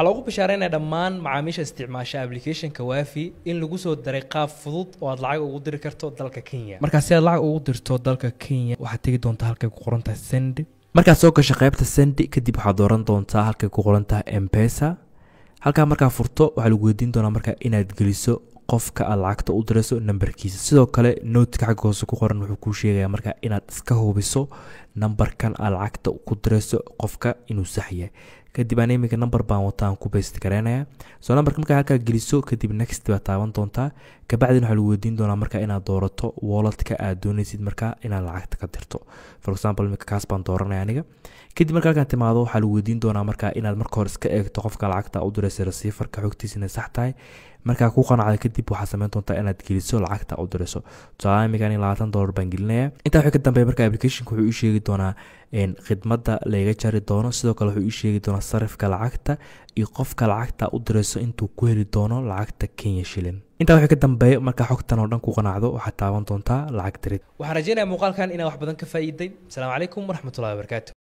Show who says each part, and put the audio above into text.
Speaker 1: waxaa loogu bishaareynaa dhammaan macaamiisha isticmaasha application-ka Wafi in lagu soo daray qaab fudud oo aad lacag ugu diri karto dalka Kenya. Marka si aad lacag ugu dirto dalka Kenya waxaad tagi doontaa halkay ku qoran tahay send. Marka soo gasho qaybta send kadib waxaad dooran doontaa halkay ku qoran tahay M-Pesa. halka marka furto waxa lagu weydiin doonaa marka inaad geliso qofka aad lacagta u dirayso numberkiisa. sidoo kale note-ka xagga hoose ku qoran wuxuu kuu sheegayaa marka inaad iska hubiso numberkan aad lacagta ku dirayso qofka inuu sax yahay. kadib aan iminka number baan wataan ku paste gareynaya. soo numberka marka halka geliso kadib next baad taaban doontaa. kabacdina waxa lagu weydiin doonaa marka inaad doorato wallet-ka aad doonaysid marka inaad lacagta ka dirto. for example iminka kaas baan dooranaya aniga. kadib marka halkan timaado waxa lagu weydiin doonaa marka inaad marka hore iska eegto qofka lacagta u dirayso receiver-ka xogtiisa inay sax tahay. marka ku qanacday kadib waxa sameyn doontaa inaad geliso lacagta u dirayso. tusaale iminka $20 baan gelinaya. intaa wixii ka dambeeya marka application-ku wuxuu ii sheegi doonaa khidmadda laga jari doono. sidoo kale wuxuu ii sheegi doonaa sarifka lacagta iyo qofka lacagta u dirayso intuu ku heli doono lacagta Kenya shilling. intaa wixii ka dambeeya marka xogtan oo dhan ku qanacdo waxaad taaban doontaa lacag dirid. waxaan rajaynayaa muuqaalkan inaad wax badan ka faa'iiday. Assalaamu calaykum waraxmatullaahi wabarakaatuh.